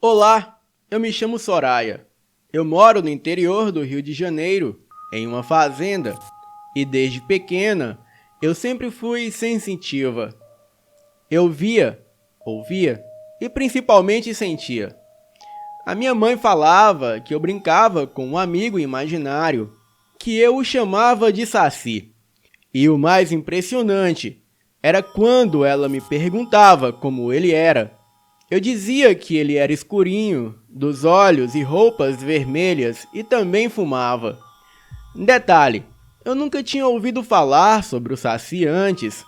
Olá, eu me chamo Soraya. Eu moro no interior do Rio de Janeiro, em uma fazenda, e desde pequena eu sempre fui sensitiva. Eu via, ouvia e principalmente sentia. A minha mãe falava que eu brincava com um amigo imaginário, que eu o chamava de Saci. E o mais impressionante era quando ela me perguntava como ele era. Eu dizia que ele era escurinho, dos olhos e roupas vermelhas e também fumava. Detalhe, eu nunca tinha ouvido falar sobre o Saci antes.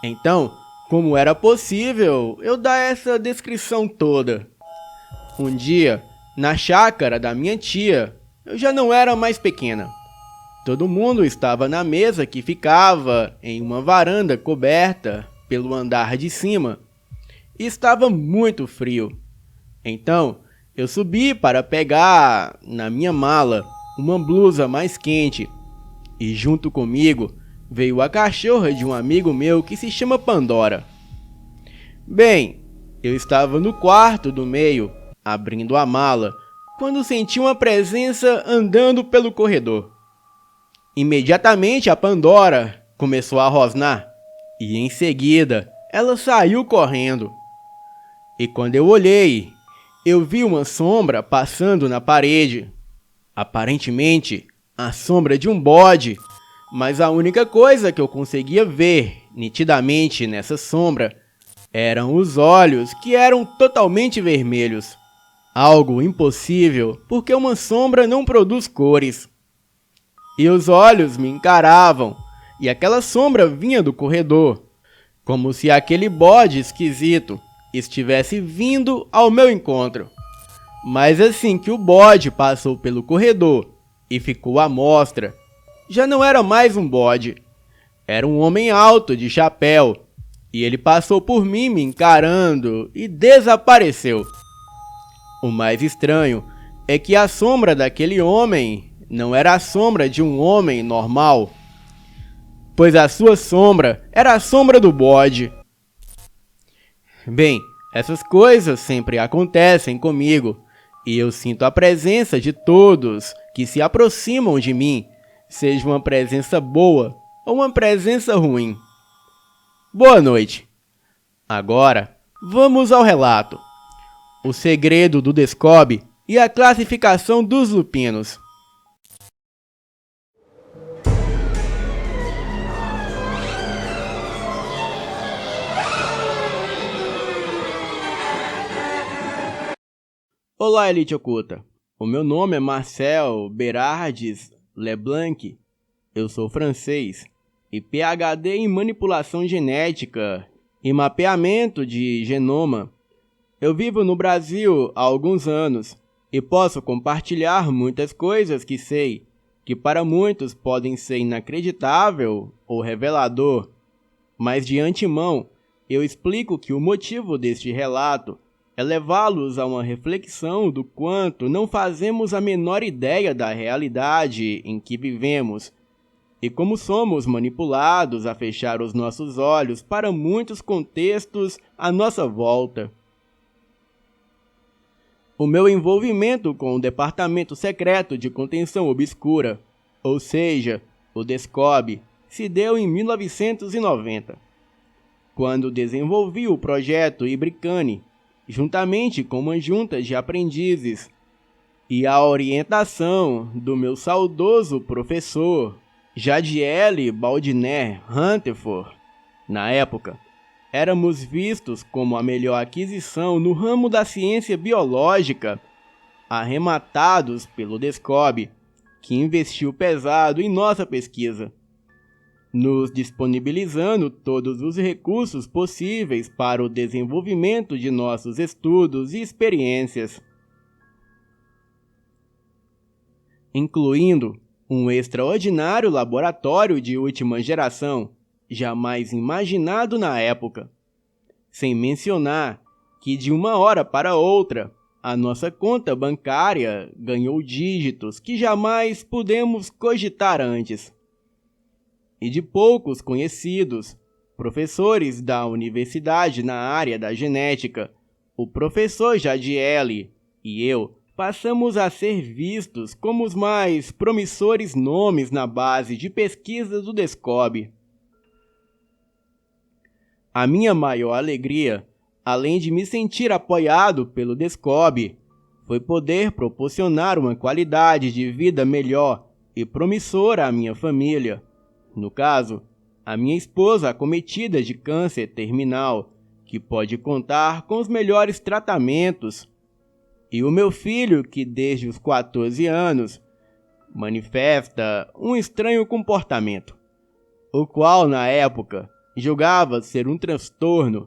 Então, como era possível eu dar essa descrição toda? Um dia, na chácara da minha tia, eu já não era mais pequena. Todo mundo estava na mesa que ficava em uma varanda coberta pelo andar de cima. E estava muito frio. Então, eu subi para pegar na minha mala uma blusa mais quente. E junto comigo veio a cachorra de um amigo meu que se chama Pandora. Bem, eu estava no quarto do meio, abrindo a mala, quando senti uma presença andando pelo corredor. Imediatamente a Pandora começou a rosnar e em seguida ela saiu correndo. E quando eu olhei, eu vi uma sombra passando na parede. Aparentemente, a sombra de um bode, mas a única coisa que eu conseguia ver nitidamente nessa sombra eram os olhos, que eram totalmente vermelhos. Algo impossível, porque uma sombra não produz cores. E os olhos me encaravam, e aquela sombra vinha do corredor, como se aquele bode esquisito estivesse vindo ao meu encontro. Mas assim que o bode passou pelo corredor e ficou à mostra, já não era mais um bode. Era um homem alto de chapéu, e ele passou por mim me encarando e desapareceu. O mais estranho é que a sombra daquele homem não era a sombra de um homem normal, pois a sua sombra era a sombra do bode. Bem, essas coisas sempre acontecem comigo, e eu sinto a presença de todos que se aproximam de mim, seja uma presença boa ou uma presença ruim. Boa noite. Agora, vamos ao relato. O segredo do Descobre e a classificação dos lupinos. Olá, Elite Oculta. O meu nome é Marcel Berardes Leblanc. Eu sou francês e PhD em manipulação genética e mapeamento de genoma. Eu vivo no Brasil há alguns anos e posso compartilhar muitas coisas que sei, que para muitos podem ser inacreditável ou revelador. Mas de antemão, eu explico que o motivo deste relato é levá-los a uma reflexão do quanto não fazemos a menor ideia da realidade em que vivemos e como somos manipulados a fechar os nossos olhos para muitos contextos à nossa volta. O meu envolvimento com o Departamento Secreto de Contenção Obscura, ou seja, o DESCOB, se deu em 1990, quando desenvolvi o projeto Ibricane, juntamente com uma junta de aprendizes, e a orientação do meu saudoso professor, Jadiele Baldiner Hunterford. Na época, éramos vistos como a melhor aquisição no ramo da ciência biológica, arrematados pelo DESCOB, que investiu pesado em nossa pesquisa, nos disponibilizando todos os recursos possíveis para o desenvolvimento de nossos estudos e experiências, incluindo um extraordinário laboratório de última geração, jamais imaginado na época. Sem mencionar que de uma hora para outra, a nossa conta bancária ganhou dígitos que jamais pudemos cogitar antes. E de poucos conhecidos, professores da universidade na área da genética, O professor Jadiel e eu passamos a ser vistos como os mais promissores nomes na base de pesquisa do Descob. A minha maior alegria, além de me sentir apoiado pelo Descob, foi poder proporcionar uma qualidade de vida melhor e promissora à minha família. No caso, a minha esposa acometida de câncer terminal, que pode contar com os melhores tratamentos, e o meu filho que desde os 14 anos manifesta um estranho comportamento, o qual na época julgava ser um transtorno.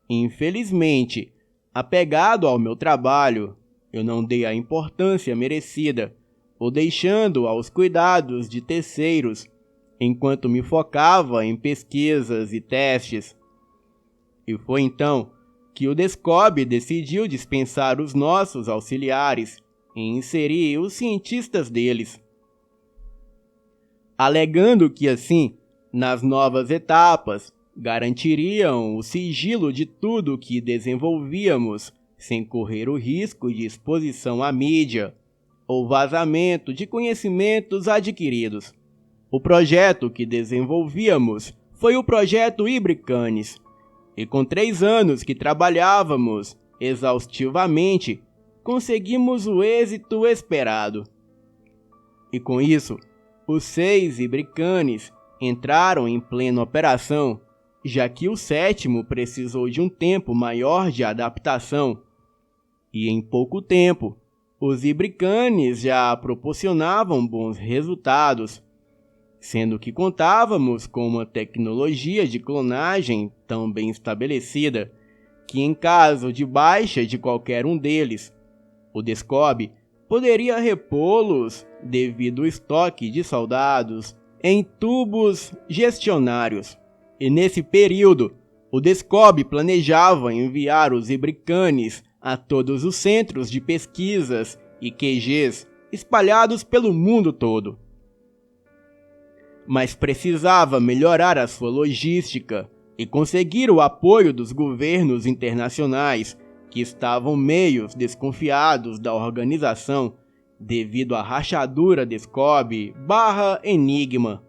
Infelizmente, apegado ao meu trabalho, eu não dei a importância merecida, o deixando aos cuidados de terceiros, enquanto me focava em pesquisas e testes. E foi então que o Descob decidiu dispensar os nossos auxiliares e inserir os cientistas deles, alegando que assim, nas novas etapas, garantiriam o sigilo de tudo que desenvolvíamos, sem correr o risco de exposição à mídia ou vazamento de conhecimentos adquiridos. O projeto que desenvolvíamos foi o projeto Ibricanes, e com 3 anos que trabalhávamos exaustivamente, conseguimos o êxito esperado. E com isso, os 6 Ibricanes entraram em plena operação, já que o 7º precisou de um tempo maior de adaptação. E em pouco tempo, os Ibricanes já proporcionavam bons resultados, sendo que contávamos com uma tecnologia de clonagem tão bem estabelecida que, em caso de baixa de qualquer um deles, o Descob poderia repô-los devido ao estoque de soldados em tubos gestionários. E nesse período, o Descob planejava enviar os Ibricanes a todos os centros de pesquisas e QGs espalhados pelo mundo todo. Mas precisava melhorar a sua logística e conseguir o apoio dos governos internacionais, que estavam meio desconfiados da organização devido à rachadura Descob/Enigma,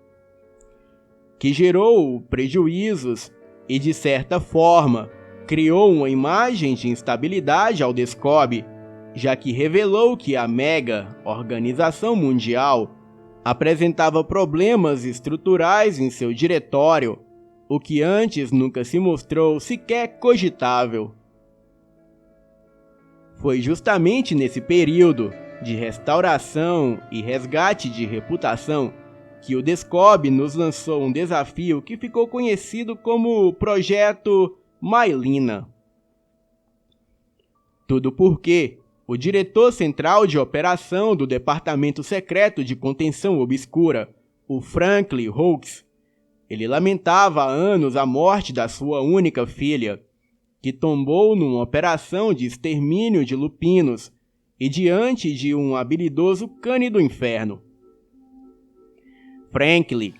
que gerou prejuízos e, de certa forma, criou uma imagem de instabilidade ao Descob, já que revelou que a mega organização mundial apresentava problemas estruturais em seu diretório, o que antes nunca se mostrou sequer cogitável. Foi justamente nesse período de restauração e resgate de reputação que o Descob nos lançou um desafio que ficou conhecido como Projeto Mylina. Tudo porque o diretor central de operação do Departamento Secreto de Contenção Obscura, o Franklin Hawks, ele lamentava há anos a morte da sua única filha, que tombou numa operação de extermínio de lupinos e diante de um habilidoso cane do inferno. Franklin,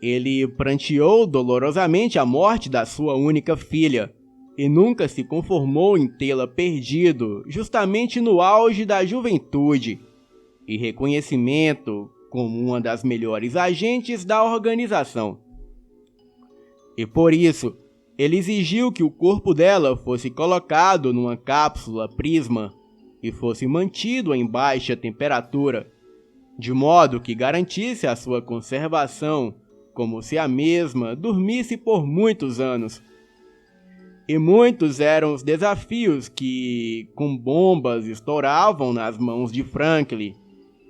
ele pranteou dolorosamente a morte da sua única filha, e nunca se conformou em tê-la perdido justamente no auge da juventude e reconhecimento como uma das melhores agentes da organização. E por isso, ele exigiu que o corpo dela fosse colocado numa cápsula prisma e fosse mantido em baixa temperatura, de modo que garantisse a sua conservação como se a mesma dormisse por muitos anos. E muitos eram os desafios que, com bombas, estouravam nas mãos de Franklin.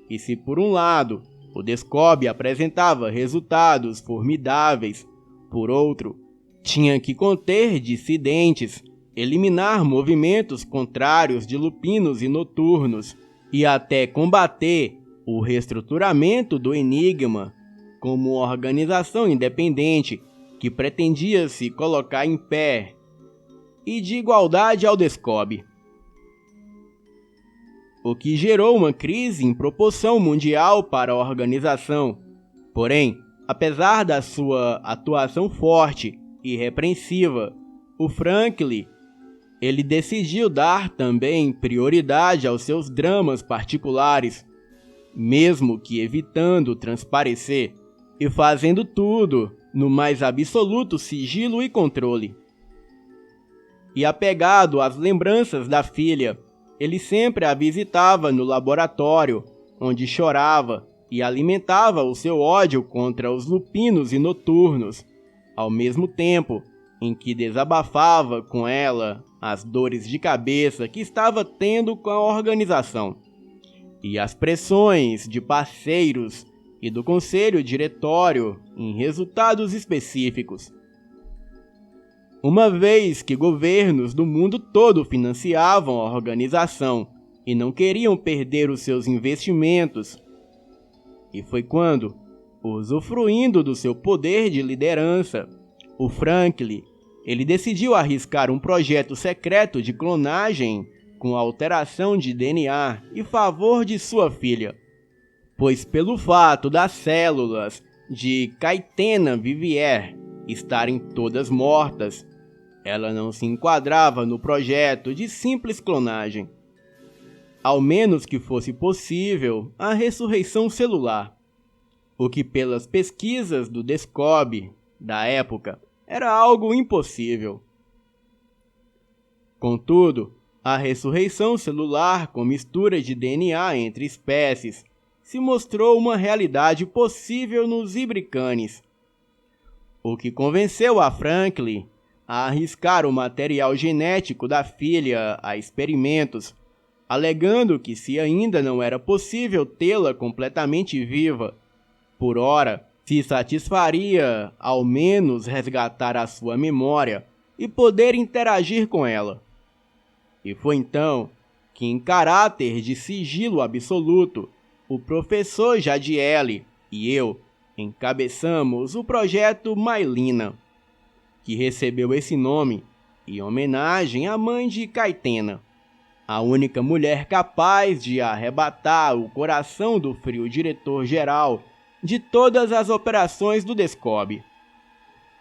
E se por um lado, o Descob apresentava resultados formidáveis, por outro, tinha que conter dissidentes, eliminar movimentos contrários de lupinos e noturnos, e até combater o reestruturamento do Enigma como organização independente que pretendia se colocar em pé e de igualdade ao Descob, o que gerou uma crise em proporção mundial para a organização. Porém, apesar da sua atuação forte e repreensiva, o Franklin ele decidiu dar também prioridade aos seus dramas particulares, mesmo que evitando transparecer e fazendo tudo no mais absoluto sigilo e controle. E apegado às lembranças da filha, ele sempre a visitava no laboratório, onde chorava e alimentava o seu ódio contra os lupinos e noturnos, ao mesmo tempo em que desabafava com ela as dores de cabeça que estava tendo com a organização e as pressões de parceiros e do conselho diretório em resultados específicos. Uma vez que governos do mundo todo financiavam a organização e não queriam perder os seus investimentos, e foi quando, usufruindo do seu poder de liderança, o Franklin, ele decidiu arriscar um projeto secreto de clonagem com alteração de DNA em favor de sua filha, pois pelo fato das células de Caitena Vivier estarem todas mortas, ela não se enquadrava no projeto de simples clonagem. Ao menos que fosse possível a ressurreição celular, o que pelas pesquisas do Descob da época era algo impossível. Contudo, a ressurreição celular com mistura de DNA entre espécies se mostrou uma realidade possível nos Ibricanes, o que convenceu a Franklin a arriscar o material genético da filha a experimentos, alegando que se ainda não era possível tê-la completamente viva, por ora se satisfaria ao menos resgatar a sua memória e poder interagir com ela. E foi então que, em caráter de sigilo absoluto, o professor Jadiel e eu encabeçamos o projeto Maylina, que recebeu esse nome em homenagem à mãe de Caitena, a única mulher capaz de arrebatar o coração do frio diretor-geral de todas as operações do Descob,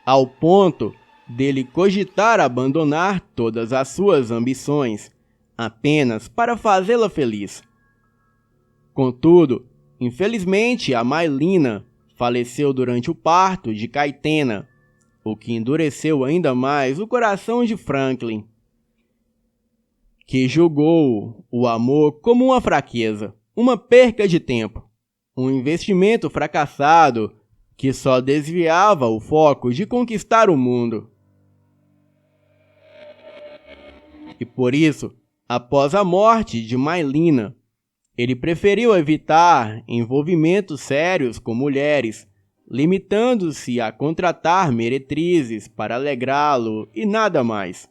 ao ponto dele cogitar abandonar todas as suas ambições apenas para fazê-la feliz. Contudo, infelizmente, a Maylina faleceu durante o parto de Caitena, o que endureceu ainda mais o coração de Franklin, que julgou o amor como uma fraqueza, uma perca de tempo, um investimento fracassado que só desviava o foco de conquistar o mundo. E por isso, após a morte de Maylina, ele preferiu evitar envolvimentos sérios com mulheres, limitando-se a contratar meretrizes para alegrá-lo e nada mais.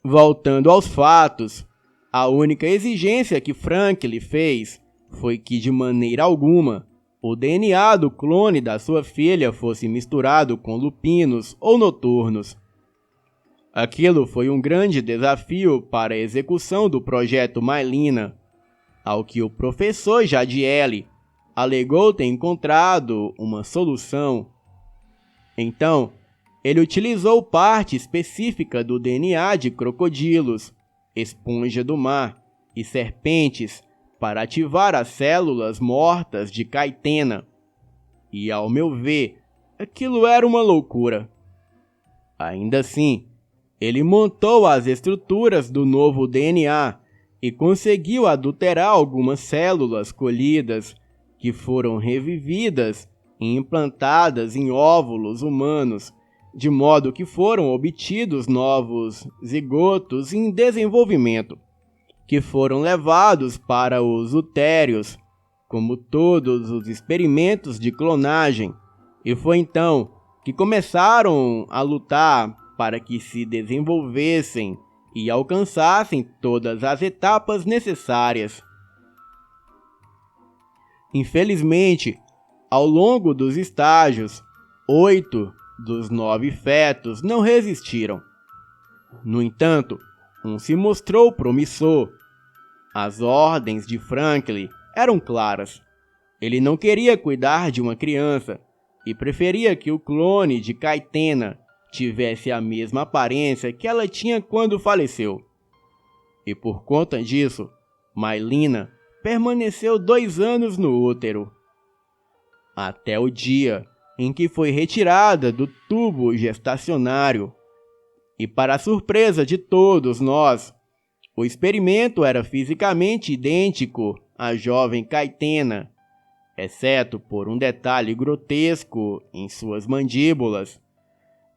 Voltando aos fatos, a única exigência que Franklin fez foi que, de maneira alguma, o DNA do clone da sua filha fosse misturado com lupinos ou noturnos. Aquilo foi um grande desafio para a execução do projeto Maylina, ao que o professor Jadiel alegou ter encontrado uma solução. Então, ele utilizou parte específica do DNA de crocodilos, esponja do mar e serpentes para ativar as células mortas de Caitena. E, ao meu ver, aquilo era uma loucura. Ainda assim, ele montou as estruturas do novo DNA e conseguiu adulterar algumas células colhidas que foram revividas e implantadas em óvulos humanos, de modo que foram obtidos novos zigotos em desenvolvimento, que foram levados para os utérios, como todos os experimentos de clonagem, e foi então que começaram a lutar para que se desenvolvessem e alcançassem todas as etapas necessárias. Infelizmente, ao longo dos estágios, 8 dos 9 fetos não resistiram. No entanto, um se mostrou promissor. As ordens de Franklin eram claras. Ele não queria cuidar de uma criança e preferia que o clone de Caitena tivesse a mesma aparência que ela tinha quando faleceu. E por conta disso, Maylina permaneceu 2 anos no útero, até o dia em que foi retirada do tubo gestacionário. E para a surpresa de todos nós, o experimento era fisicamente idêntico à jovem Caitena, exceto por um detalhe grotesco em suas mandíbulas,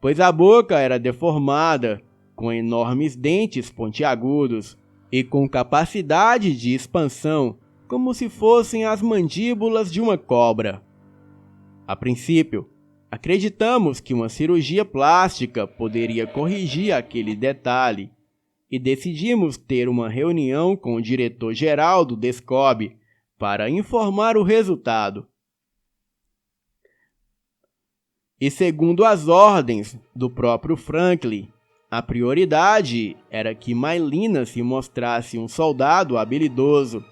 pois a boca era deformada, com enormes dentes pontiagudos e com capacidade de expansão como se fossem as mandíbulas de uma cobra. A princípio, acreditamos que uma cirurgia plástica poderia corrigir aquele detalhe e decidimos ter uma reunião com o diretor-geral do Descob para informar o resultado. E segundo as ordens do próprio Franklin, a prioridade era que Maylina se mostrasse um soldado habilidoso,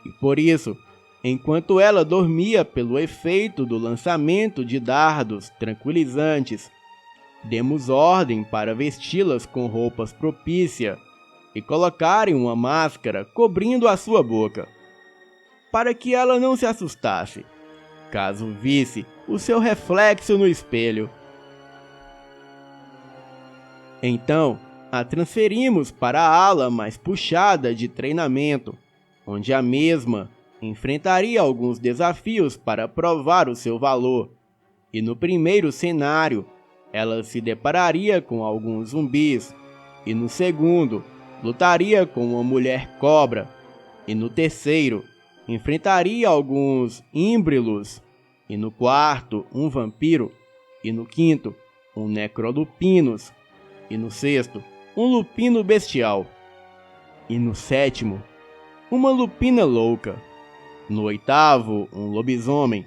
e por isso, enquanto ela dormia pelo efeito do lançamento de dardos tranquilizantes, demos ordem para vesti-las com roupas propícias e colocarem uma máscara cobrindo a sua boca, para que ela não se assustasse, caso visse o seu reflexo no espelho. Então, a transferimos para a ala mais puxada de treinamento, onde a mesma enfrentaria alguns desafios para provar o seu valor, e no primeiro cenário, ela se depararia com alguns zumbis, e no segundo, lutaria com uma mulher cobra, e no terceiro, enfrentaria alguns hímbrilos, e no quarto, um vampiro, e no quinto, um necrolupinos, e no sexto, um lupino bestial, e no sétimo, uma lupina louca, no oitavo, um lobisomem,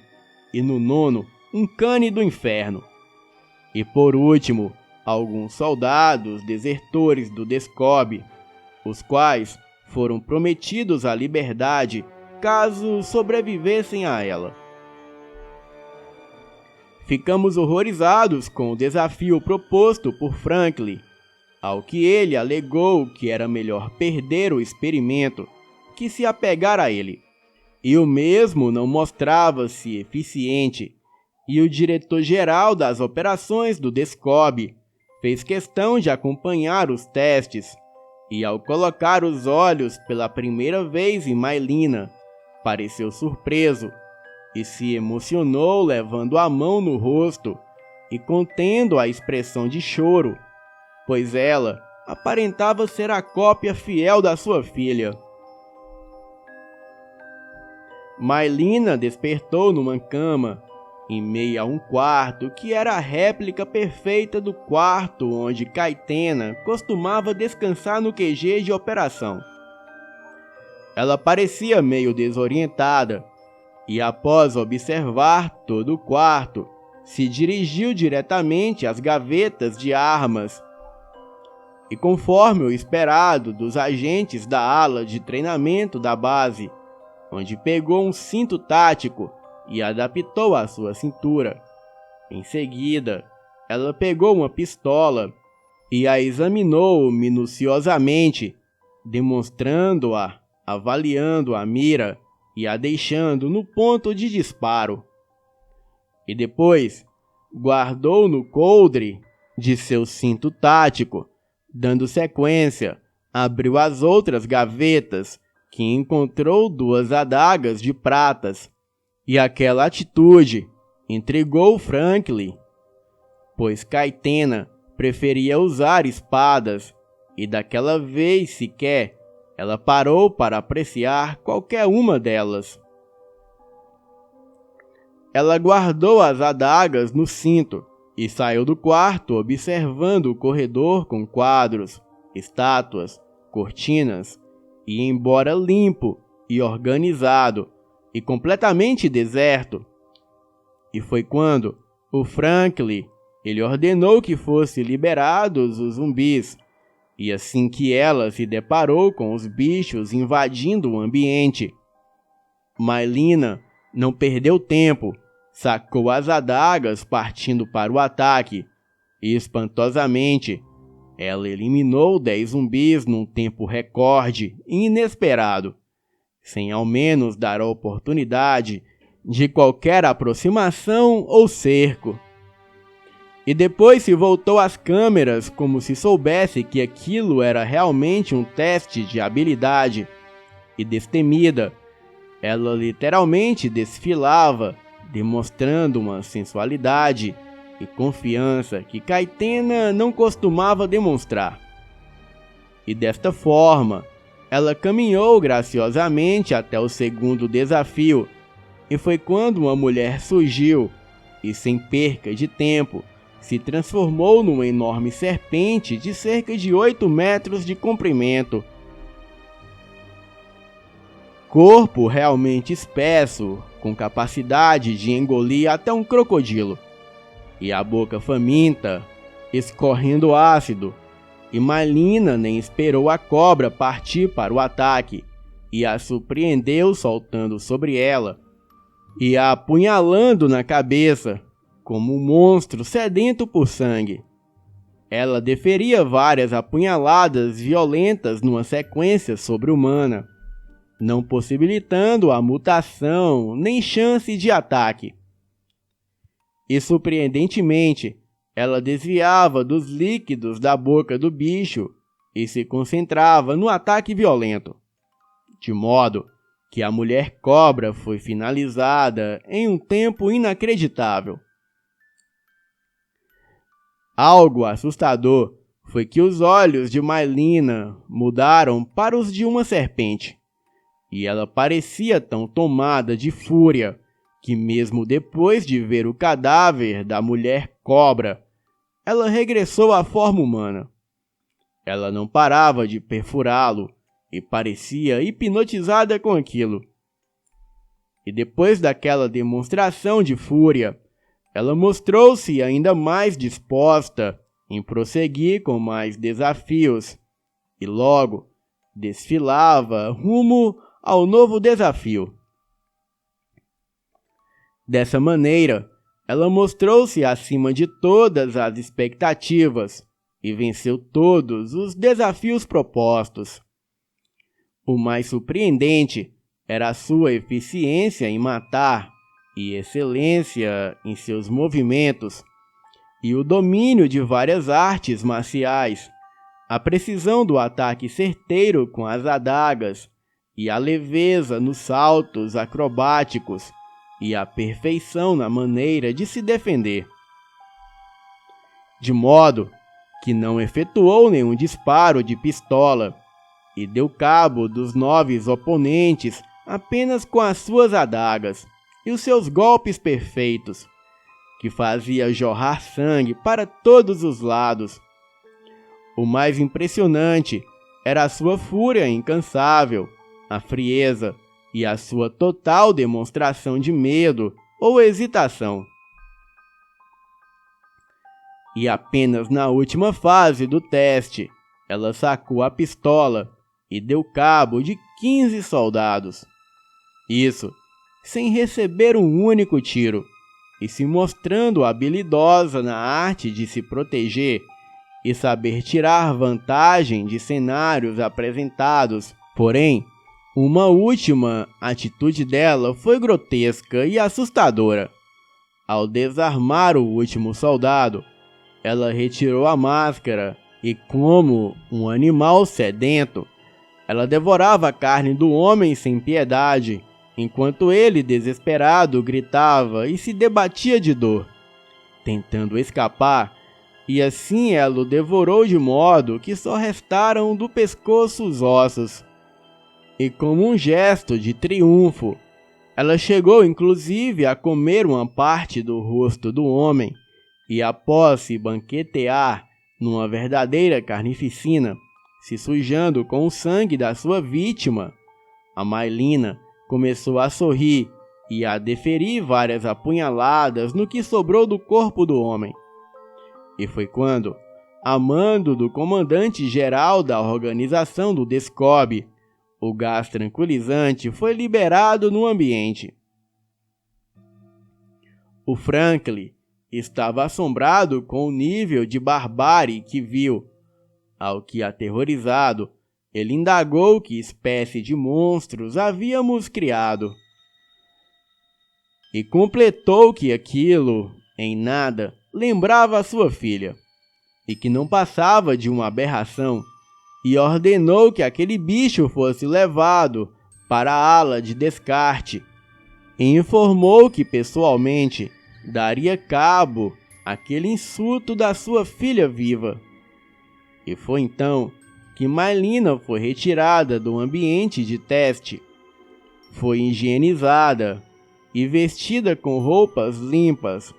e no nono, um cane do inferno. E por último, alguns soldados desertores do Descob, os quais foram prometidos a liberdade caso sobrevivessem a ela. Ficamos horrorizados com o desafio proposto por Franklin, ao que ele alegou que era melhor perder o experimento que se apegar a ele. E o mesmo não mostrava-se eficiente, e o diretor-geral das operações do Descob fez questão de acompanhar os testes, e ao colocar os olhos pela primeira vez em Maylina, pareceu surpreso, e se emocionou levando a mão no rosto e contendo a expressão de choro, pois ela aparentava ser a cópia fiel da sua filha. Maylina despertou numa cama, em meio a um quarto que era a réplica perfeita do quarto onde Caitena costumava descansar no QG de operação. Ela parecia meio desorientada, e após observar todo o quarto, se dirigiu diretamente às gavetas de armas. E conforme o esperado dos agentes da ala de treinamento da base, onde pegou um cinto tático e adaptou à sua cintura. Em seguida, ela pegou uma pistola e a examinou minuciosamente, demonstrando-a, avaliando a mira e a deixando no ponto de disparo. E depois, guardou no coldre de seu cinto tático, dando sequência, abriu as outras gavetas, que encontrou 2 adagas de pratas, e aquela atitude intrigou Franklin, pois Caitena preferia usar espadas, e daquela vez sequer ela parou para apreciar qualquer uma delas. Ela guardou as adagas no cinto e saiu do quarto observando o corredor com quadros, estátuas, cortinas, e embora limpo e organizado e completamente deserto. E foi quando o Franklin ele ordenou que fossem liberados os zumbis, e assim que ela se deparou com os bichos invadindo o ambiente, Maylina não perdeu tempo, sacou as adagas partindo para o ataque, E espantosamente, ela eliminou 10 zumbis num tempo recorde e inesperado, sem ao menos dar a oportunidade de qualquer aproximação ou cerco. E depois se voltou às câmeras como se soubesse que aquilo era realmente um teste de habilidade. E destemida, ela literalmente desfilava, demonstrando uma sensualidade e confiança que Caitena não costumava demonstrar. E desta forma, ela caminhou graciosamente até o segundo desafio, e foi quando uma mulher surgiu e, sem perca de tempo, se transformou numa enorme serpente de cerca de 8 metros de comprimento. Corpo realmente espesso, com capacidade de engolir até um crocodilo, e a boca faminta, escorrendo ácido, e Malina nem esperou a cobra partir para o ataque, e a surpreendeu saltando sobre ela, e a apunhalando na cabeça, como um monstro sedento por sangue. Ela deferia várias apunhaladas violentas numa sequência sobre-humana, não possibilitando a mutação nem chance de ataque. E surpreendentemente, ela desviava dos líquidos da boca do bicho e se concentrava no ataque violento, de modo que a mulher cobra foi finalizada em um tempo inacreditável. Algo assustador foi que os olhos de Malina mudaram para os de uma serpente, e ela parecia tão tomada de fúria que mesmo depois de ver o cadáver da mulher cobra, ela regressou à forma humana. Ela não parava de perfurá-lo e parecia hipnotizada com aquilo. E depois daquela demonstração de fúria, ela mostrou-se ainda mais disposta em prosseguir com mais desafios e logo desfilava rumo ao novo desafio. Dessa maneira, ela mostrou-se acima de todas as expectativas e venceu todos os desafios propostos. O mais surpreendente era a sua eficiência em matar e excelência em seus movimentos, e o domínio de várias artes marciais, a precisão do ataque certeiro com as adagas, e a leveza nos saltos acrobáticos, e a perfeição na maneira de se defender. De modo que não efetuou nenhum disparo de pistola, e deu cabo dos 9 oponentes apenas com as suas adagas e os seus golpes perfeitos, que fazia jorrar sangue para todos os lados. O mais impressionante era a sua fúria incansável, a frieza e a sua total demonstração de medo ou hesitação. E apenas na última fase do teste, ela sacou a pistola e deu cabo de 15 soldados. Isso sem receber um único tiro, e se mostrando habilidosa na arte de se proteger e saber tirar vantagem de cenários apresentados. Porém, uma última atitude dela foi grotesca e assustadora. Ao desarmar o último soldado, ela retirou a máscara e, como um animal sedento, ela devorava a carne do homem sem piedade, enquanto ele, desesperado, gritava e se debatia de dor, tentando escapar, e assim ela o devorou de modo que só restaram do pescoço os ossos. E como um gesto de triunfo, ela chegou inclusive a comer uma parte do rosto do homem, e após se banquetear numa verdadeira carnificina, se sujando com o sangue da sua vítima, a Malina começou a sorrir e a deferir várias apunhaladas no que sobrou do corpo do homem. E foi quando, a mando do comandante-geral da organização do Descob, o gás tranquilizante foi liberado no ambiente. O Franklin estava assombrado com o nível de barbárie que viu, ao que, aterrorizado, ele indagou que espécie de monstros havíamos criado. E completou que aquilo, em nada, lembrava sua filha, e que não passava de uma aberração, e ordenou que aquele bicho fosse levado para a ala de descarte, e informou que pessoalmente daria cabo àquele insulto da sua filha viva. E foi então que Maylina foi retirada do ambiente de teste, foi higienizada e vestida com roupas limpas,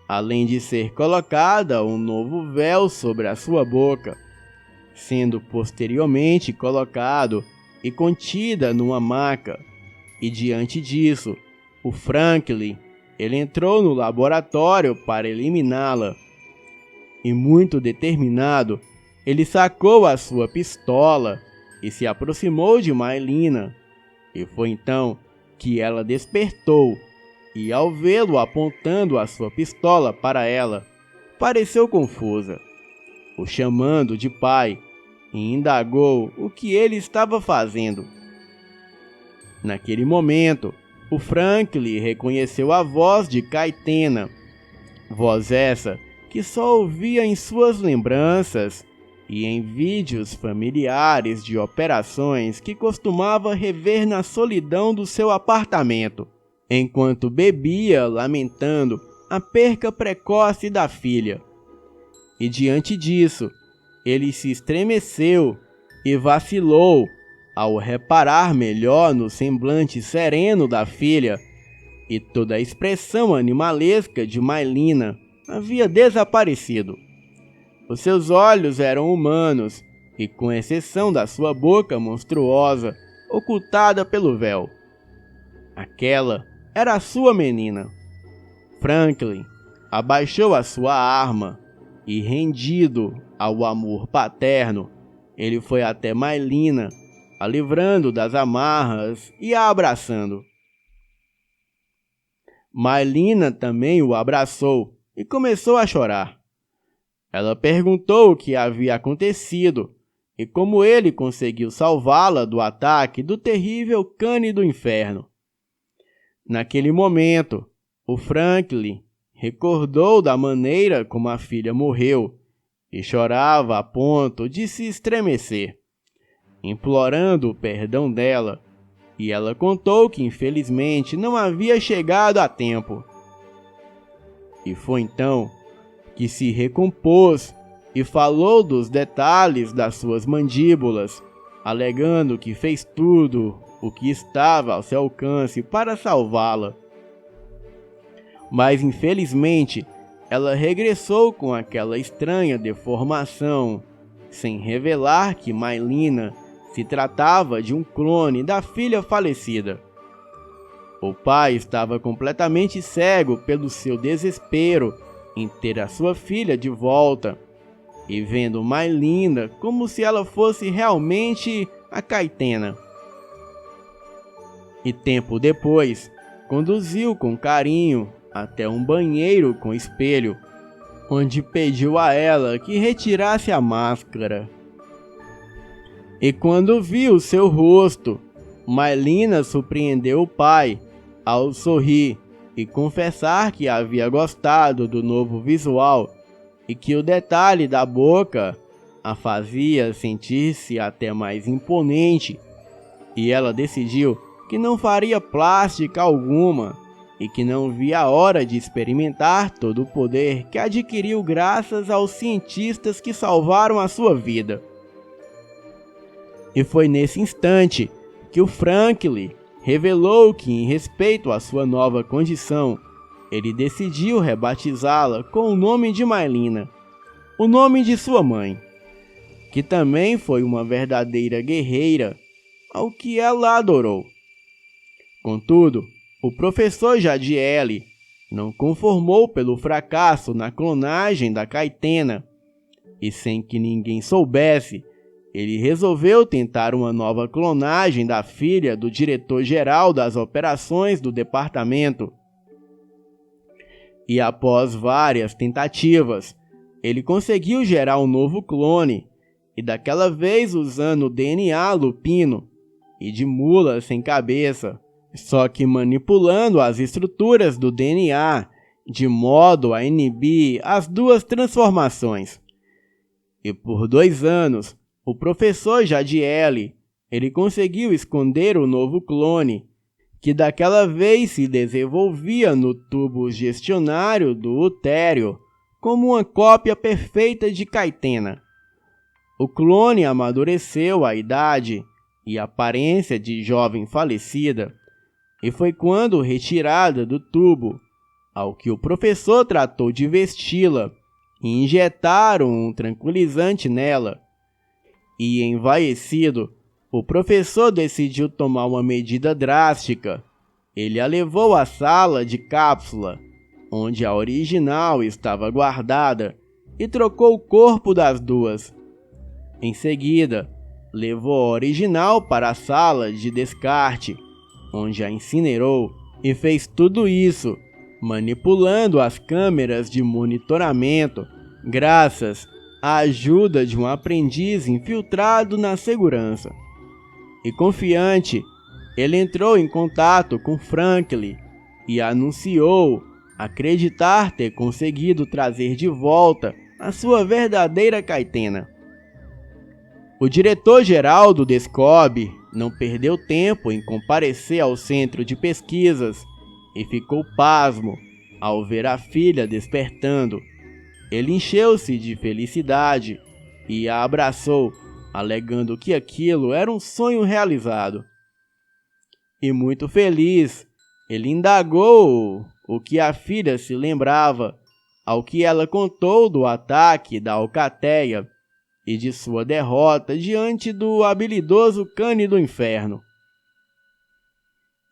além de ser colocada um novo véu sobre a sua boca, sendo posteriormente colocado e contida numa maca. E diante disso, o Franklin, ele entrou no laboratório para eliminá-la. E muito determinado, ele sacou a sua pistola e se aproximou de Maylina. E foi então que ela despertou, e ao vê-lo apontando a sua pistola para ela, pareceu confusa, o chamando de pai, e indagou o que ele estava fazendo. Naquele momento, o Franklin reconheceu a voz de Caitena, voz essa que só ouvia em suas lembranças e em vídeos familiares de operações que costumava rever na solidão do seu apartamento, enquanto bebia, lamentando a perca precoce da filha. E diante disso, ele se estremeceu e vacilou ao reparar melhor no semblante sereno da filha, e toda a expressão animalesca de Maylina havia desaparecido. Os seus olhos eram humanos, e com exceção da sua boca monstruosa, ocultada pelo véu, aquela era a sua menina. Franklin abaixou a sua arma e, rendido ao amor paterno, ele foi até Maylina, a livrando das amarras e a abraçando. Maylina também o abraçou e começou a chorar. Ela perguntou o que havia acontecido e como ele conseguiu salvá-la do ataque do terrível Cane do Inferno. Naquele momento, o Franklin recordou da maneira como a filha morreu e chorava a ponto de se estremecer, implorando o perdão dela, e ela contou que infelizmente não havia chegado a tempo. E foi então que se recompôs e falou dos detalhes das suas mandíbulas, alegando que fez tudo o que estava ao seu alcance para salvá-la. Mas infelizmente, ela regressou com aquela estranha deformação, sem revelar que Maylina se tratava de um clone da filha falecida. O pai estava completamente cego pelo seu desespero em ter a sua filha de volta, e vendo Maylina como se ela fosse realmente a Caitena. E tempo depois, conduziu com carinho até um banheiro com espelho, onde pediu a ela que retirasse a máscara. E quando viu seu rosto, Maylina surpreendeu o pai ao sorrir e confessar que havia gostado do novo visual e que o detalhe da boca a fazia sentir-se até mais imponente, e ela decidiu que não faria plástica alguma e que não via a hora de experimentar todo o poder que adquiriu graças aos cientistas que salvaram a sua vida. E foi nesse instante que o Franklin revelou que, em respeito à sua nova condição, ele decidiu rebatizá-la com o nome de Maylina, o nome de sua mãe, que também foi uma verdadeira guerreira, ao que ela adorou. Contudo, o professor Jadiel não conformou pelo fracasso na clonagem da Caitena, e sem que ninguém soubesse, ele resolveu tentar uma nova clonagem da filha do diretor-geral das operações do departamento. E após várias tentativas, ele conseguiu gerar um novo clone, e daquela vez usando o DNA lupino e de mula sem cabeça, só que manipulando as estruturas do DNA de modo a inibir as duas transformações. E por 2 anos, o professor Jadiel, ele conseguiu esconder o novo clone, que daquela vez se desenvolvia no tubo gestionário do utério como uma cópia perfeita de Caitena. O clone amadureceu a idade e aparência de jovem falecida, e foi quando retirada do tubo, ao que o professor tratou de vesti-la e injetaram um tranquilizante nela. E envaecido, o professor decidiu tomar uma medida drástica. Ele a levou à sala de cápsula, onde a original estava guardada, e trocou o corpo das duas. Em seguida, levou a original para a sala de descarte, onde a incinerou, e fez tudo isso manipulando as câmeras de monitoramento, graças à ajuda de um aprendiz infiltrado na segurança. E confiante, ele entrou em contato com Franklin e anunciou acreditar ter conseguido trazer de volta a sua verdadeira Caitena. O diretor-geral do Descob não perdeu tempo em comparecer ao centro de pesquisas e ficou pasmo ao ver a filha despertando. Ele encheu-se de felicidade e a abraçou, alegando que aquilo era um sonho realizado. E muito feliz, ele indagou o que a filha se lembrava, ao que ela contou do ataque da Alcateia e de sua derrota diante do habilidoso Cane do Inferno.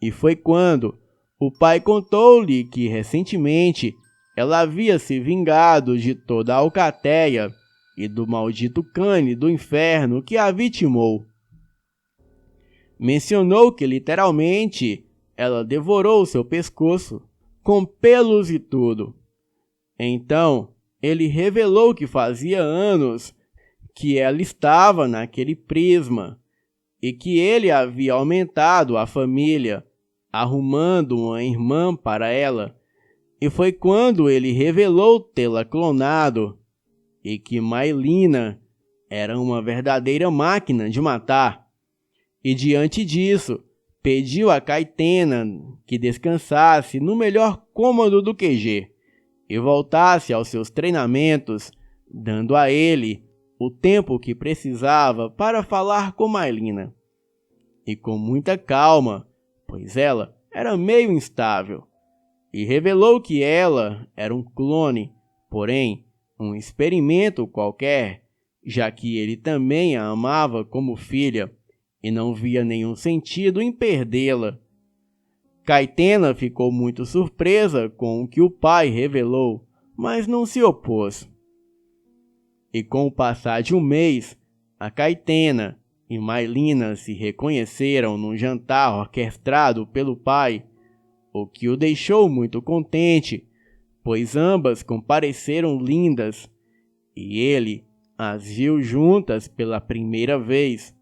E foi quando o pai contou-lhe que recentemente ela havia se vingado de toda a Alcateia e do maldito Cane do Inferno que a vitimou. Mencionou que literalmente ela devorou seu pescoço, com pelos e tudo. Então, ele revelou que fazia anos que ela estava naquele prisma e que ele havia aumentado a família, arrumando uma irmã para ela. E foi quando ele revelou tê-la clonado e que Maylina era uma verdadeira máquina de matar. E diante disso, pediu a Caitena que descansasse no melhor cômodo do QG e voltasse aos seus treinamentos, dando a ele o tempo que precisava para falar com Maylina. E com muita calma, pois ela era meio instável, e revelou que ela era um clone, porém um experimento qualquer, já que ele também a amava como filha e não via nenhum sentido em perdê-la. Caitena ficou muito surpresa com o que o pai revelou, mas não se opôs. E com o passar de um mês, a Caitena e Maylina se reconheceram num jantar orquestrado pelo pai, o que o deixou muito contente, pois ambas compareceram lindas, e ele as viu juntas pela primeira vez.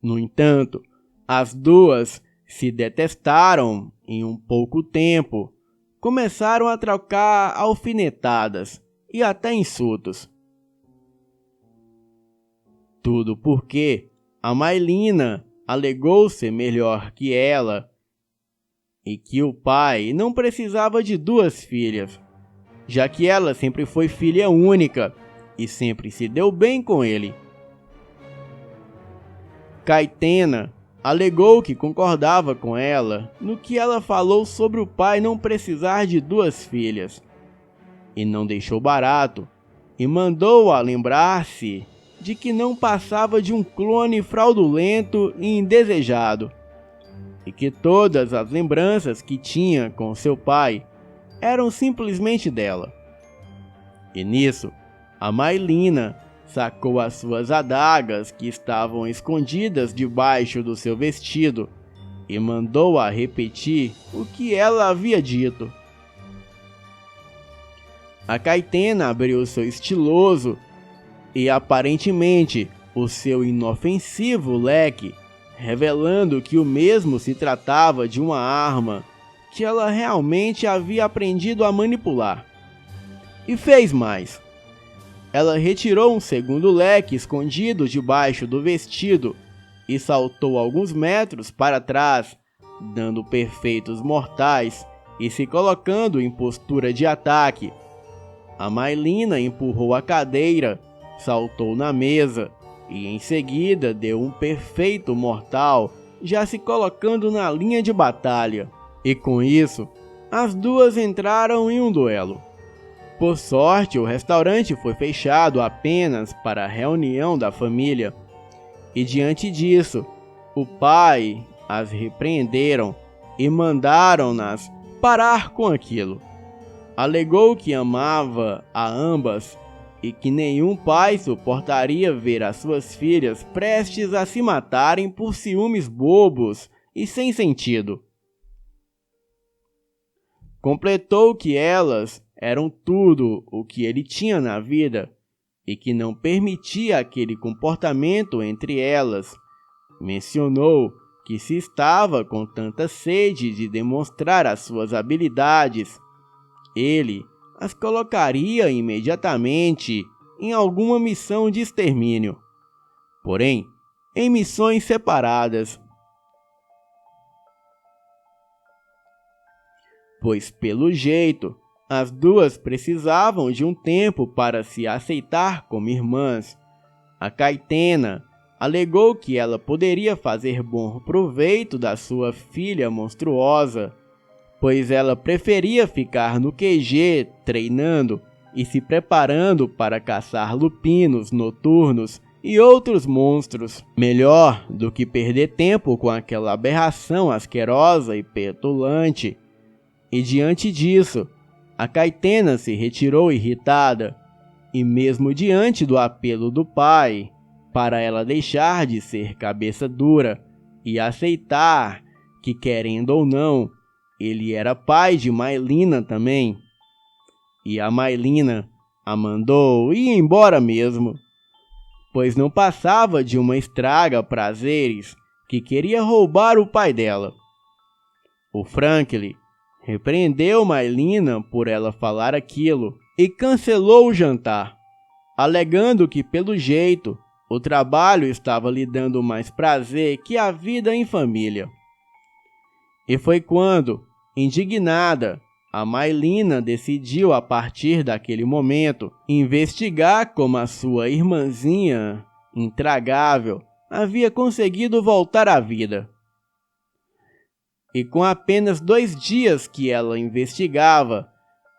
No entanto, as duas se detestaram em um pouco tempo, começaram a trocar alfinetadas e até insultos. Tudo porque a Maylina alegou ser melhor que ela e que o pai não precisava de 2 filhas, já que ela sempre foi filha única e sempre se deu bem com ele. Caitena alegou que concordava com ela no que ela falou sobre o pai não precisar de 2 filhas, e não deixou barato, e mandou-a lembrar-se de que não passava de um clone fraudulento e indesejado, e que todas as lembranças que tinha com seu pai eram simplesmente dela. E nisso, a Maylina sacou as suas adagas que estavam escondidas debaixo do seu vestido e mandou-a repetir o que ela havia dito. A Caetena abriu seu estiloso e aparentemente o seu inofensivo leque, revelando que o mesmo se tratava de uma arma que ela realmente havia aprendido a manipular. E fez mais. Ela retirou um segundo leque escondido debaixo do vestido e saltou alguns metros para trás, dando perfeitos mortais e se colocando em postura de ataque. A Maylina empurrou a cadeira, saltou na mesa e em seguida deu um perfeito mortal, já se colocando na linha de batalha. E com isso, as duas entraram em um duelo. Por sorte, o restaurante foi fechado apenas para a reunião da família. E diante disso, o pai as repreenderam e mandaram-nas parar com aquilo. Alegou que amava a ambas e que nenhum pai suportaria ver as suas filhas prestes a se matarem por ciúmes bobos e sem sentido. Completou que elas eram tudo o que ele tinha na vida e que não permitia aquele comportamento entre elas. Mencionou que se estava com tanta sede de demonstrar as suas habilidades, ele as colocaria imediatamente em alguma missão de extermínio, porém em missões separadas, pois pelo jeito as duas precisavam de um tempo para se aceitar como irmãs. A Caetena alegou que ela poderia fazer bom proveito da sua filha monstruosa, pois ela preferia ficar no QG treinando e se preparando para caçar lupinos noturnos e outros monstros, melhor do que perder tempo com aquela aberração asquerosa e petulante. E diante disso, a Caetena se retirou irritada, e mesmo diante do apelo do pai, para ela deixar de ser cabeça dura e aceitar que, querendo ou não, ele era pai de Maylina também. E a Maylina a mandou ir embora mesmo, pois não passava de uma estraga prazeres que queria roubar o pai dela. O Franklin repreendeu Maylina por ela falar aquilo e cancelou o jantar, alegando que pelo jeito o trabalho estava lhe dando mais prazer que a vida em família. E foi quando, indignada, a Maylina decidiu a partir daquele momento investigar como a sua irmãzinha intragável havia conseguido voltar à vida. E com apenas 2 dias que ela investigava,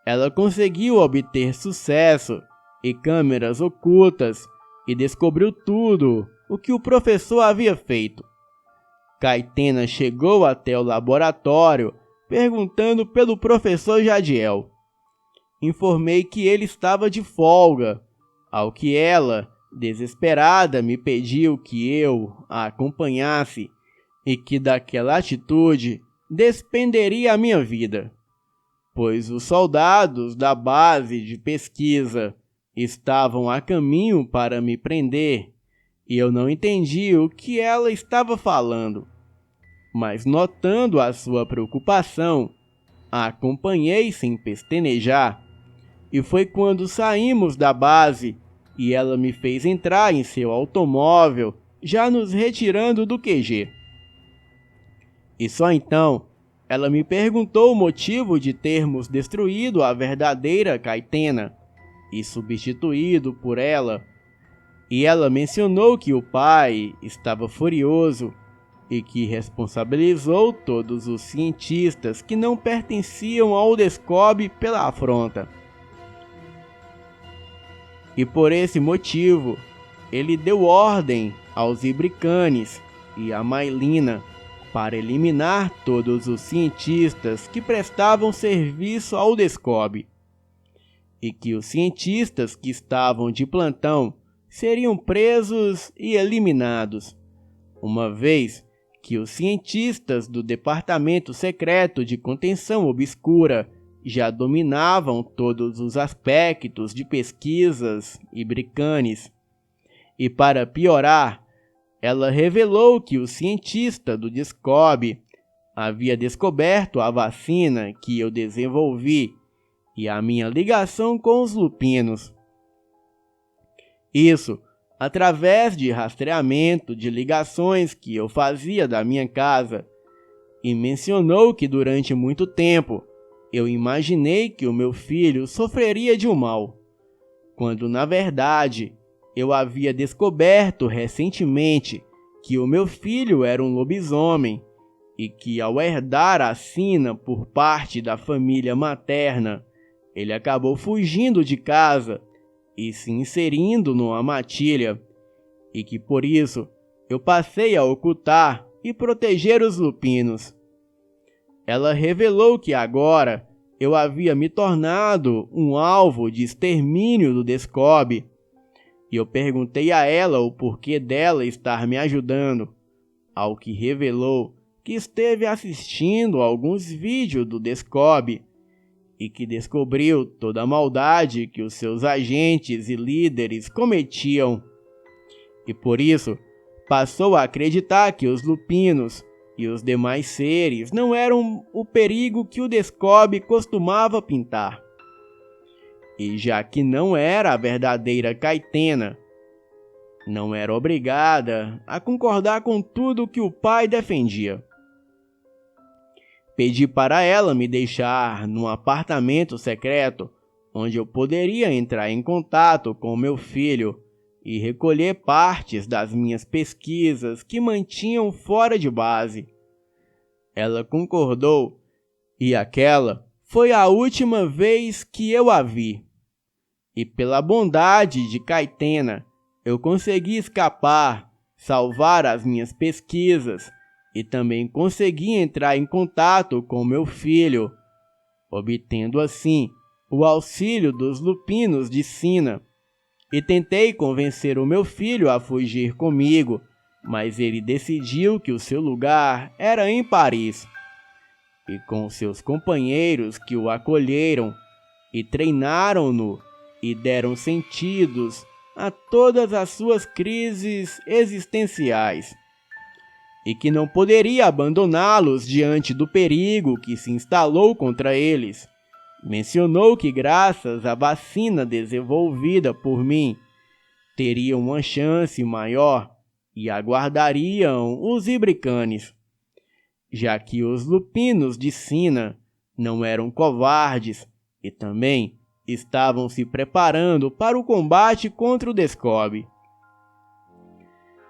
ela conseguiu obter sucesso e câmeras ocultas e descobriu tudo o que o professor havia feito. Caetena chegou até o laboratório perguntando pelo professor Jadiel. Informei que ele estava de folga, ao que ela, desesperada, me pediu que eu a acompanhasse e que daquela atitude dependeria a minha vida, pois os soldados da base de pesquisa estavam a caminho para me prender e eu não entendi o que ela estava falando. Mas notando a sua preocupação, a acompanhei sem pestanejar, e foi quando saímos da base e ela me fez entrar em seu automóvel, já nos retirando do QG. E só então ela me perguntou o motivo de termos destruído a verdadeira Caetena e substituído por ela. E ela mencionou que o pai estava furioso e que responsabilizou todos os cientistas que não pertenciam ao Descob pela afronta. E por esse motivo, ele deu ordem aos Ibricanes e a Maylina para eliminar todos os cientistas que prestavam serviço ao Descob, e que os cientistas que estavam de plantão seriam presos e eliminados, uma vez que os cientistas do Departamento Secreto de Contenção Obscura já dominavam todos os aspectos de pesquisas ibricanes. E para piorar, ela revelou que o cientista do Descob havia descoberto a vacina que eu desenvolvi e a minha ligação com os lupinos. Isso através de rastreamento de ligações que eu fazia da minha casa, e mencionou que durante muito tempo eu imaginei que o meu filho sofreria de um mal, quando na verdade eu havia descoberto recentemente que o meu filho era um lobisomem e que, ao herdar a sina por parte da família materna, ele acabou fugindo de casa e se inserindo numa matilha, e que por isso eu passei a ocultar e proteger os lupinos. Ela revelou que agora eu havia me tornado um alvo de extermínio do Descob, e eu perguntei a ela o porquê dela estar me ajudando, ao que revelou que esteve assistindo alguns vídeos do Descob e que descobriu toda a maldade que os seus agentes e líderes cometiam. E por isso, passou a acreditar que os lupinos e os demais seres não eram o perigo que o Descob costumava pintar. E já que não era a verdadeira Caitena, não era obrigada a concordar com tudo que o pai defendia. Pedi para ela me deixar num apartamento secreto, onde eu poderia entrar em contato com meu filho e recolher partes das minhas pesquisas que mantinham fora de base. Ela concordou, e aquela foi a última vez que eu a vi. E pela bondade de Caitena, eu consegui escapar, salvar as minhas pesquisas, e também consegui entrar em contato com meu filho, obtendo assim o auxílio dos lupinos de Sina. E tentei convencer o meu filho a fugir comigo, mas ele decidiu que o seu lugar era em Paris. E com seus companheiros que o acolheram e treinaram-no e deram sentidos a todas as suas crises existenciais, e que não poderia abandoná-los diante do perigo que se instalou contra eles. Mencionou que, graças à vacina desenvolvida por mim, teriam uma chance maior e aguardariam os ibricanes, já que os lupinos de Sina não eram covardes e também estavam se preparando para o combate contra o Descob.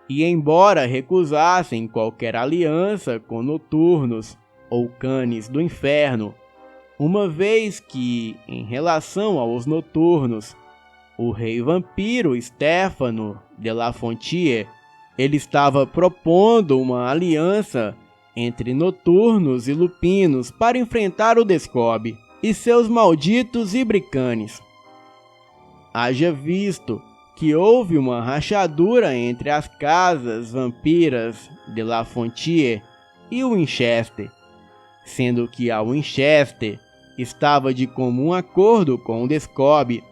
E embora recusassem qualquer aliança com noturnos ou canes do inferno, uma vez que, em relação aos noturnos, o rei vampiro Stefano de La Fontier, ele estava propondo uma aliança entre noturnos e lupinos para enfrentar o Descob e seus malditos ibricanes. Haja visto que houve uma rachadura entre as casas vampiras de La Fontier e o Winchester, sendo que a Winchester estava de comum acordo com o Descob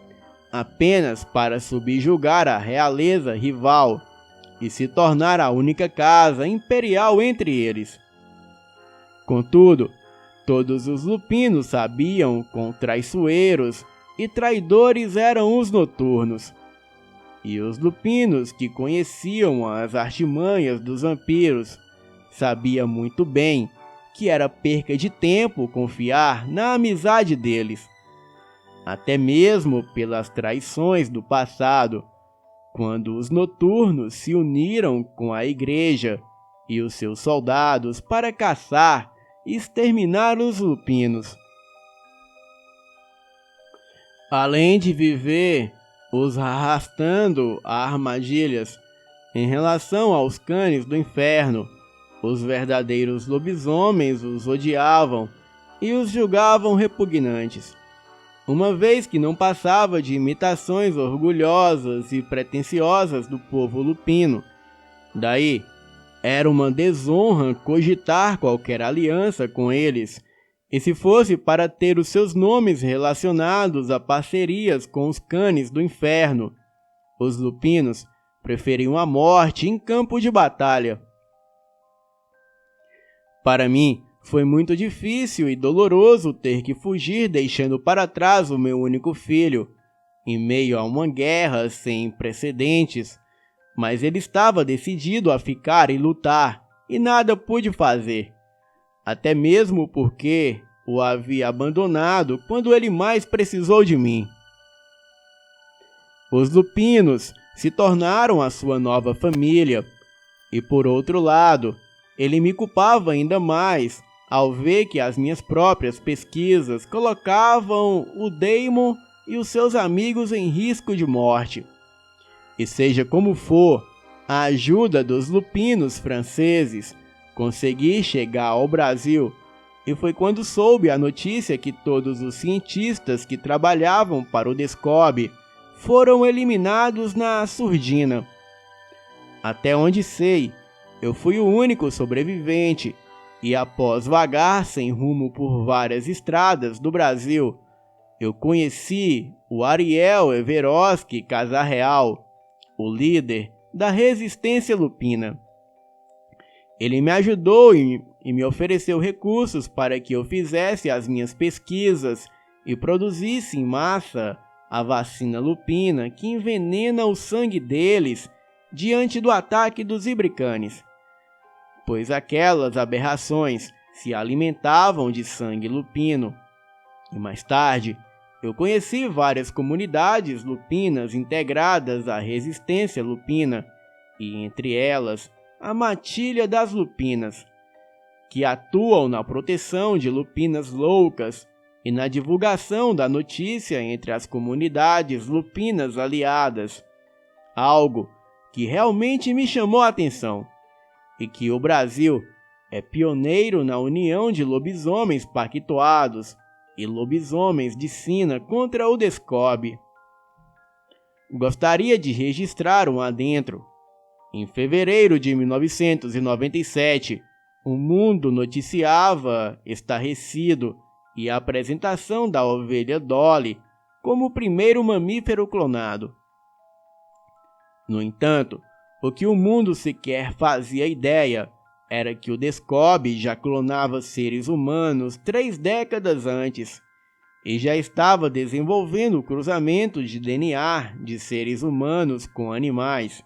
apenas para subjugar a realeza rival e se tornar a única casa imperial entre eles. Contudo, todos os lupinos sabiam quão traiçoeiros e traidores eram os noturnos. E os lupinos que conheciam as artimanhas dos vampiros sabiam muito bem que era perca de tempo confiar na amizade deles, até mesmo pelas traições do passado, quando os noturnos se uniram com a igreja e os seus soldados para caçar e exterminar os lupinos. Além de viver os arrastando a armadilhas em relação aos canes do inferno, os verdadeiros lobisomens os odiavam e os julgavam repugnantes, uma vez que não passava de imitações orgulhosas e pretensiosas do povo lupino. Daí, era uma desonra cogitar qualquer aliança com eles, E se fosse para ter os seus nomes relacionados a parcerias com os canes do inferno, os lupinos preferiam a morte em campo de batalha. Para mim, foi muito difícil e doloroso ter que fugir deixando para trás o meu único filho, em meio a uma guerra sem precedentes, mas ele estava decidido a ficar e lutar, e nada pude fazer, até mesmo porque o havia abandonado quando ele mais precisou de mim. Os lupinos se tornaram a sua nova família, e por outro lado, ele me culpava ainda mais ao ver que as minhas próprias pesquisas colocavam o Daemon e os seus amigos em risco de morte. E seja como for, a ajuda dos lupinos franceses consegui chegar ao Brasil, e foi quando soube a notícia que todos os cientistas que trabalhavam para o Descobre foram eliminados na surdina. Até onde sei, eu fui o único sobrevivente, e após vagar sem rumo por várias estradas do Brasil, eu conheci o Ariel Everoski Casarreal, o líder da resistência lupina. Ele me ajudou e me ofereceu recursos para que eu fizesse as minhas pesquisas e produzisse em massa a vacina lupina que envenena o sangue deles diante do ataque dos Ibricanes, pois aquelas aberrações se alimentavam de sangue lupino. E mais tarde, eu conheci várias comunidades lupinas integradas à resistência lupina, e entre elas a Matilha das Lupinas, que atuam na proteção de lupinas loucas e na divulgação da notícia entre as comunidades lupinas aliadas, algo que realmente me chamou a atenção, e que o Brasil é pioneiro na união de lobisomens pactuados e lobisomens de sina contra o Descobre. Gostaria de registrar um adentro. Em fevereiro de 1997, o mundo noticiava estarrecido e a apresentação da ovelha Dolly como o primeiro mamífero clonado. No entanto, o que o mundo sequer fazia ideia era que o Descobre já clonava seres humanos 3 décadas antes e já estava desenvolvendo o cruzamento de DNA de seres humanos com animais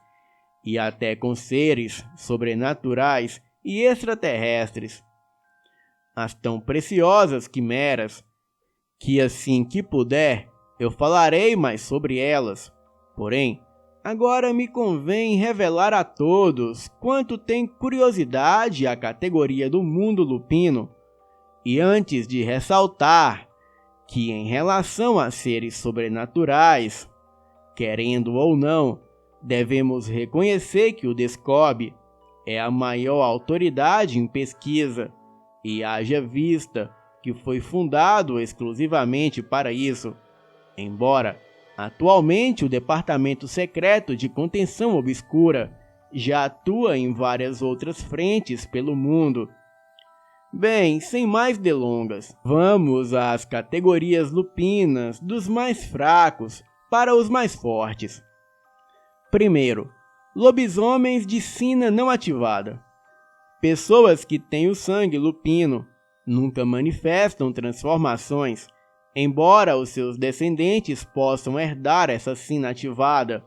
e até com seres sobrenaturais e extraterrestres. As tão preciosas quimeras, que assim que puder, eu falarei mais sobre elas. Porém, agora me convém revelar a todos quanto tem curiosidade a categoria do mundo lupino, e antes de ressaltar que em relação a seres sobrenaturais, querendo ou não, devemos reconhecer que o Descobre é a maior autoridade em pesquisa, e haja vista que foi fundado exclusivamente para isso, embora atualmente o Departamento Secreto de Contenção Obscura já atua em várias outras frentes pelo mundo. Bem, sem mais delongas, vamos às categorias lupinas dos mais fracos para os mais fortes. Primeiro, lobisomens de sina não ativada. Pessoas que têm o sangue lupino nunca manifestam transformações, embora os seus descendentes possam herdar essa sina ativada,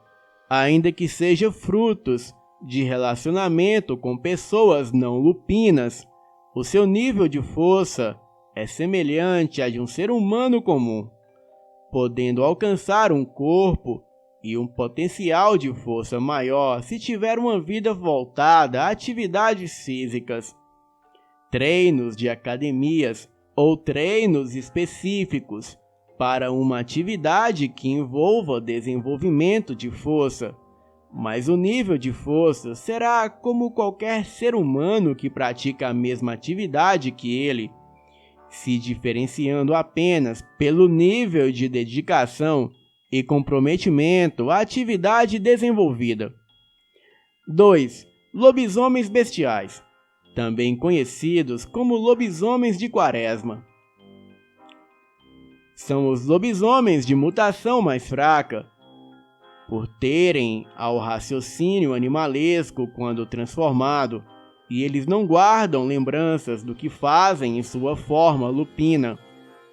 ainda que seja frutos de relacionamento com pessoas não lupinas. O seu nível de força é semelhante a de um ser humano comum, podendo alcançar um corpo e um potencial de força maior se tiver uma vida voltada a atividades físicas, treinos de academias ou treinos específicos para uma atividade que envolva desenvolvimento de força. Mas o nível de força será como qualquer ser humano que pratica a mesma atividade que ele, se diferenciando apenas pelo nível de dedicação e comprometimento à atividade desenvolvida. 2. Lobisomens bestiais, também conhecidos como lobisomens de quaresma. são os lobisomens de mutação mais fraca, por terem ao raciocínio animalesco quando transformado, e eles não guardam lembranças do que fazem em sua forma lupina,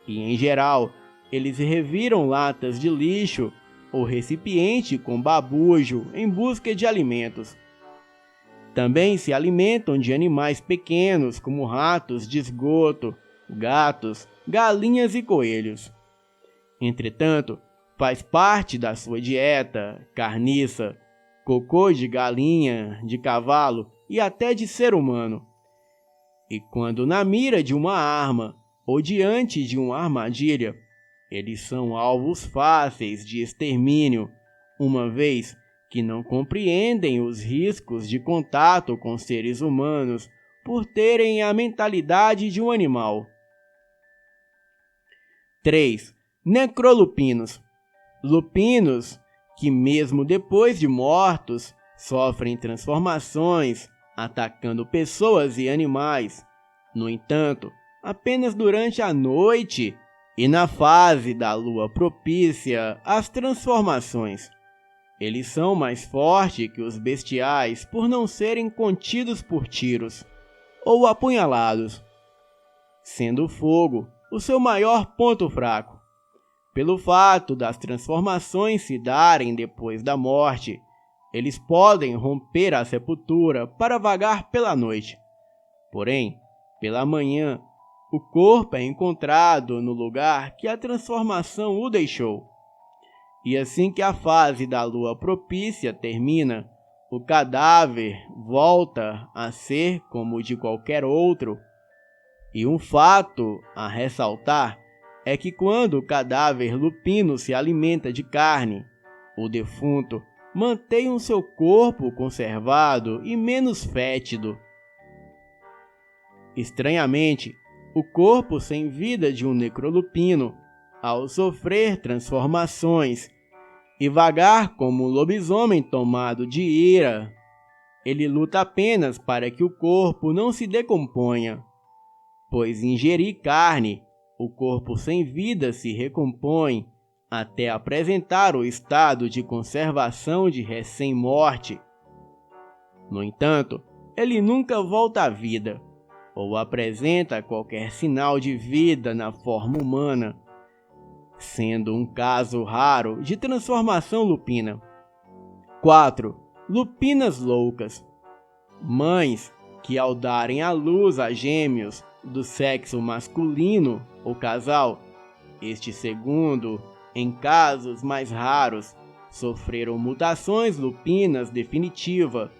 e em geral, eles reviram latas de lixo ou recipiente com babujo em busca de alimentos. Também se alimentam de animais pequenos como ratos de esgoto, gatos, galinhas e coelhos. Entretanto, faz parte da sua dieta carniça, cocô de galinha, de cavalo e até de ser humano. E quando na mira de uma arma ou diante de uma armadilha, eles são alvos fáceis de extermínio, uma vez que não compreendem os riscos de contato com seres humanos por terem a mentalidade de um animal. 3. Necrolupinos. Lupinos que, mesmo depois de mortos, sofrem transformações, atacando pessoas e animais. No entanto, apenas durante a noite e na fase da lua propícia às transformações. Eles são mais fortes que os bestiais por não serem contidos por tiros ou apunhalados, sendo o fogo o seu maior ponto fraco. Pelo fato das transformações se darem depois da morte, eles podem romper a sepultura para vagar pela noite. Porém, pela manhã, o corpo é encontrado no lugar que a transformação o deixou. E assim que a fase da lua propícia termina, o cadáver volta a ser como o de qualquer outro. E um fato a ressaltar é que quando o cadáver lupino se alimenta de carne, o defunto mantém o seu corpo conservado e menos fétido. Estranhamente, o corpo sem vida de um necrolupino, ao sofrer transformações e vagar como um lobisomem tomado de ira, ele luta apenas para que o corpo não se decomponha, pois ingerir carne, o corpo sem vida se recompõe até apresentar o estado de conservação de recém-morte. No entanto, ele nunca volta à vida, ou apresenta qualquer sinal de vida na forma humana, sendo um caso raro de transformação lupina. 4. Lupinas loucas. Mães que, ao darem à luz a gêmeos do sexo masculino ou casal, este segundo, em casos mais raros, sofreram mutações lupinas definitiva,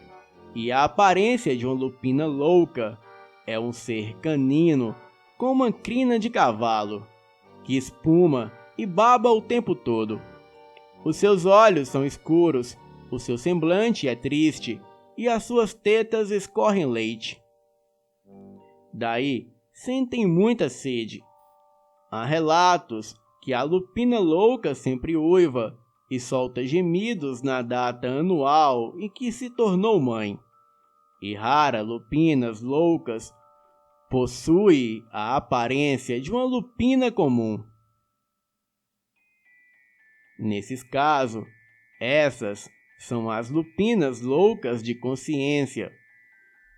e a aparência de uma lupina louca é um ser canino com uma crina de cavalo, que espuma e baba o tempo todo. Os seus olhos são escuros, o seu semblante é triste e as suas tetas escorrem leite. Daí, sentem muita sede. Há relatos que a lupina louca sempre uiva e solta gemidos na data anual em que se tornou mãe. E rara lupinas loucas possui a aparência de uma lupina comum. Nesses casos, essas são as lupinas loucas de consciência,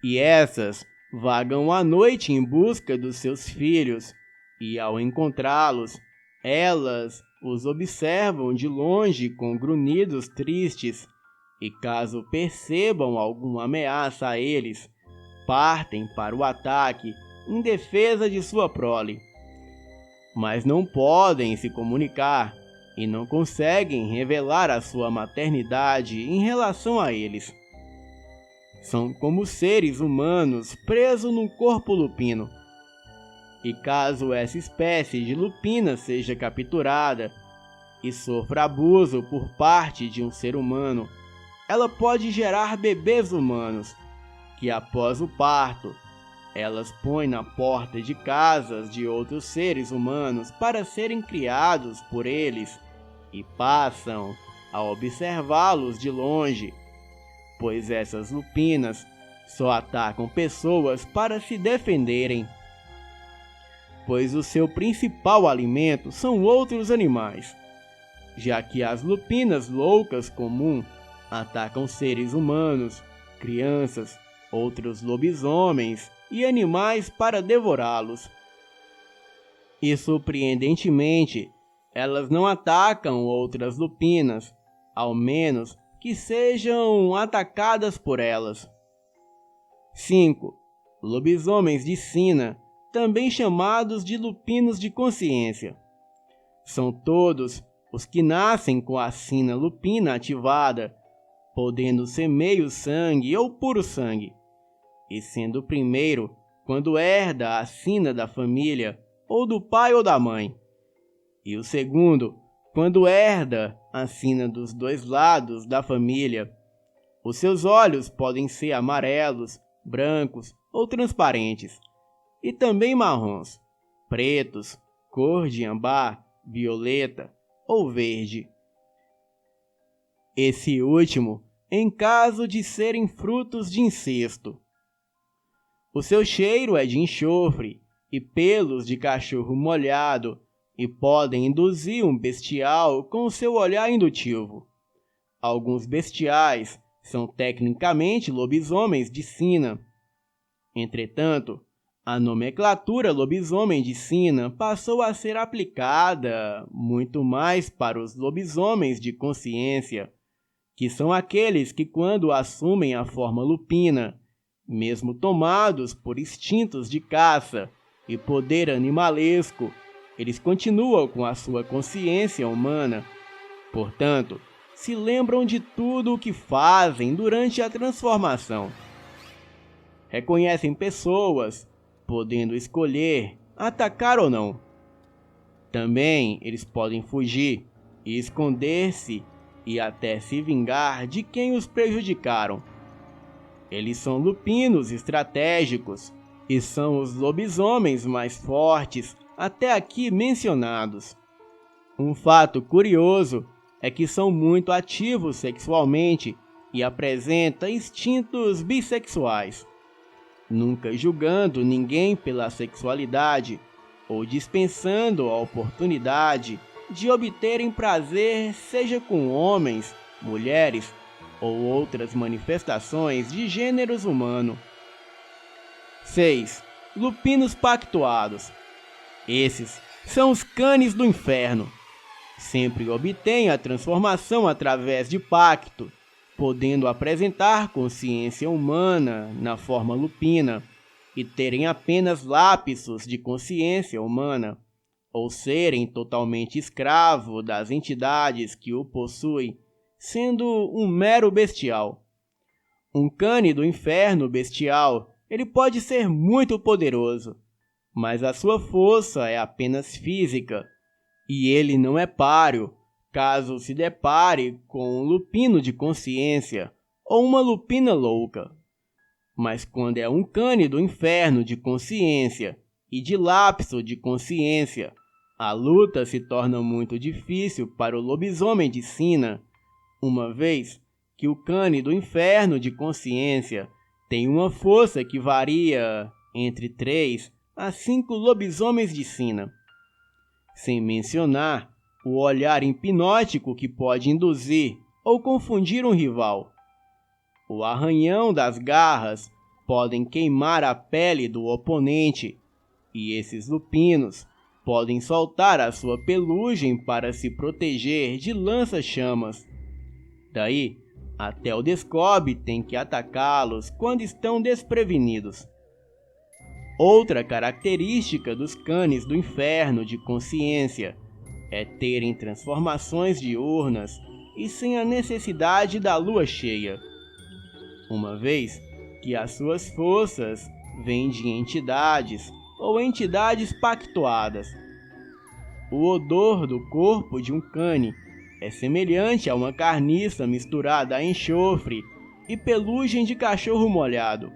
e essas vagam à noite em busca dos seus filhos, e ao encontrá-los, elas os observam de longe com grunhidos tristes, e caso percebam alguma ameaça a eles, partem para o ataque em defesa de sua prole. Mas não podem se comunicar e não conseguem revelar a sua maternidade em relação a eles. São como seres humanos presos num corpo lupino. E caso essa espécie de lupina seja capturada e sofra abuso por parte de um ser humano, ela pode gerar bebês humanos, que após o parto, elas põem na porta de casas de outros seres humanos para serem criados por eles e passam a observá-los de longe, pois essas lupinas só atacam pessoas para se defenderem. pois o seu principal alimento são outros animais, já que as lupinas loucas comuns atacam seres humanos, crianças, outros lobisomens e animais para devorá-los. E surpreendentemente, elas não atacam outras lupinas, ao menos que sejam atacadas por elas. 5. Lobisomens de sina, também chamados de lupinos de consciência. São todos os que nascem com a sina lupina ativada, podendo ser meio sangue ou puro sangue, e sendo o primeiro quando herda a sina da família, ou do pai ou da mãe, e o segundo quando herda a sina dos dois lados da família. Os seus olhos podem ser amarelos, brancos ou transparentes, e também marrons, pretos, cor de ambar, violeta ou verde. Esse último em caso de serem frutos de incesto. O seu cheiro é de enxofre e pelos de cachorro molhado e podem induzir um bestial com seu olhar indutivo. Alguns bestiais são tecnicamente lobisomens de sina. Entretanto, a nomenclatura lobisomem de sina passou a ser aplicada muito mais para os lobisomens de consciência, que são aqueles que, quando assumem a forma lupina, mesmo tomados por instintos de caça e poder animalesco, eles continuam com a sua consciência humana. Portanto, se lembram de tudo o que fazem durante a transformação. Reconhecem pessoas, podendo escolher atacar ou não. Também eles podem fugir e esconder-se e até se vingar de quem os prejudicaram. Eles são lupinos estratégicos e são os lobisomens mais fortes até aqui mencionados. Um fato curioso é que são muito ativos sexualmente e apresentam instintos bissexuais, nunca julgando ninguém pela sexualidade ou dispensando a oportunidade de obterem prazer, seja com homens, mulheres ou outras manifestações de gêneros humano. 6. Lupinos pactuados. Esses são os canes do inferno. Sempre obtêm a transformação através de pacto, podendo apresentar consciência humana na forma lupina e terem apenas lapsos de consciência humana, ou serem totalmente escravo das entidades que o possuem, sendo um mero bestial. Um cane do inferno bestial, ele pode ser muito poderoso, mas a sua força é apenas física, e ele não é páreo caso se depare com um lupino de consciência ou uma lupina louca. Mas quando é um cane do inferno de consciência e de lapso de consciência, a luta se torna muito difícil para o lobisomem de sina, uma vez que o cane do inferno de consciência tem uma força que varia entre 3 a 5 lobisomens de sina. Sem mencionar o olhar hipnótico que pode induzir ou confundir um rival. O arranhão das garras podem queimar a pele do oponente, e esses lupinos podem soltar a sua pelugem para se proteger de lança-chamas. Daí, até o Descobre tem que atacá-los quando estão desprevenidos. Outra característica dos canes do inferno de consciência é terem transformações diurnas e sem a necessidade da lua cheia, uma vez que as suas forças vêm de entidades ou entidades pactuadas. O odor do corpo de um cane é semelhante a uma carniça misturada a enxofre e pelugem de cachorro molhado.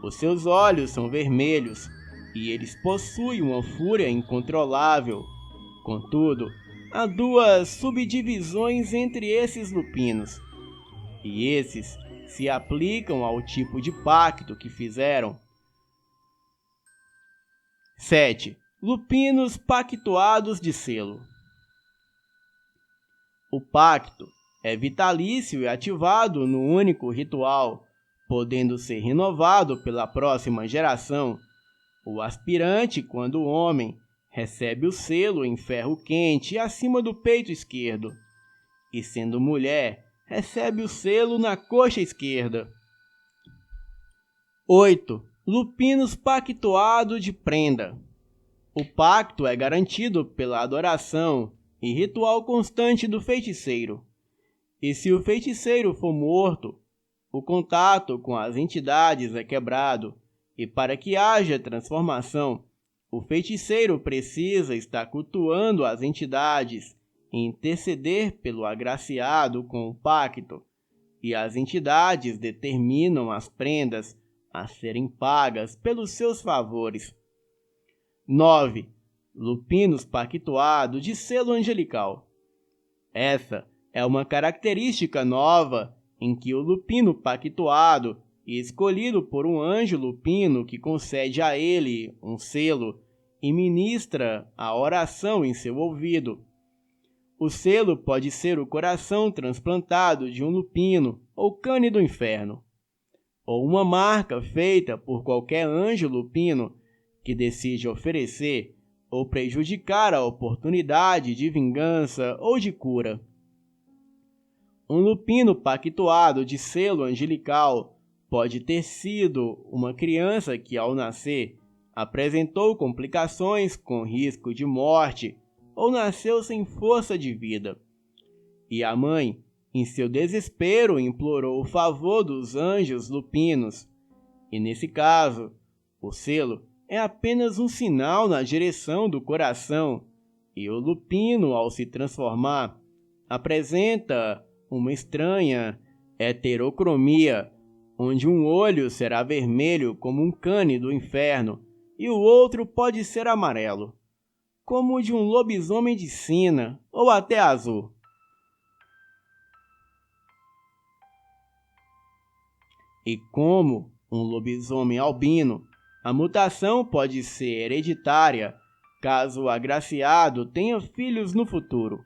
Os seus olhos são vermelhos e eles possuem uma fúria incontrolável. Contudo, há 2 subdivisões entre esses lupinos, e esses se aplicam ao tipo de pacto que fizeram. 7. Lupinos pactuados de selo. O pacto é vitalício e ativado no único ritual, podendo ser renovado pela próxima geração. O aspirante, quando homem, recebe o selo em ferro quente acima do peito esquerdo, e sendo mulher, recebe o selo na coxa esquerda. 8. Lupinos pactuado de prenda. O pacto é garantido pela adoração e ritual constante do feiticeiro. E se o feiticeiro for morto, o contato com as entidades é quebrado, e para que haja transformação, o feiticeiro precisa estar cultuando as entidades e interceder pelo agraciado com o pacto, e as entidades determinam as prendas a serem pagas pelos seus favores. 9. Lupinos pactuados de selo angelical. Essa é uma característica nova em que o lupino pactuado e escolhido por um anjo lupino que concede a ele um selo e ministra a oração em seu ouvido. O selo pode ser o coração transplantado de um lupino ou cane do inferno, ou uma marca feita por qualquer anjo lupino que decide oferecer ou prejudicar a oportunidade de vingança ou de cura. Um lupino pactuado de selo angelical pode ter sido uma criança que, ao nascer, apresentou complicações com risco de morte ou nasceu sem força de vida. E a mãe, em seu desespero, implorou o favor dos anjos lupinos. E nesse caso, o selo é apenas um sinal na direção do coração, e o lupino, ao se transformar, apresenta uma estranha heterocromia, onde um olho será vermelho como um cane do inferno e o outro pode ser amarelo, como o de um lobisomem de sina ou até azul. E como um lobisomem albino, a mutação pode ser hereditária caso o agraciado tenha filhos no futuro.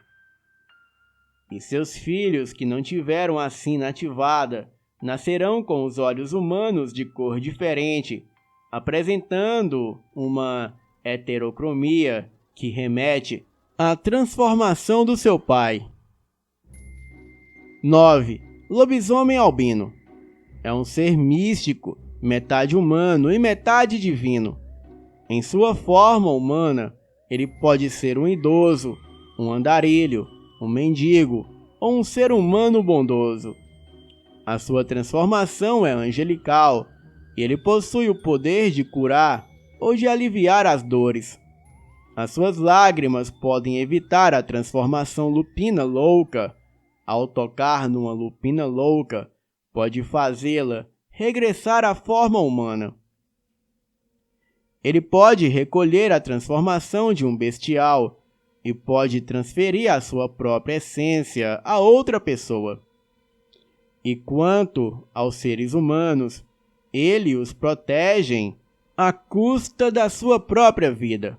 E seus filhos que não tiveram a sina ativada nascerão com os olhos humanos de cor diferente, apresentando uma heterocromia que remete à transformação do seu pai. 9. Lobisomem albino. É um ser místico, metade humano e metade divino. Em sua forma humana, ele pode ser um idoso, um andarilho, um mendigo ou um ser humano bondoso. A sua transformação é angelical e ele possui o poder de curar ou de aliviar as dores. As suas lágrimas podem evitar a transformação lupina louca. Ao tocar numa lupina louca, pode fazê-la regressar à forma humana. Ele pode recolher a transformação de um bestial e pode transferir a sua própria essência a outra pessoa. E quanto aos seres humanos, ele os protege à custa da sua própria vida.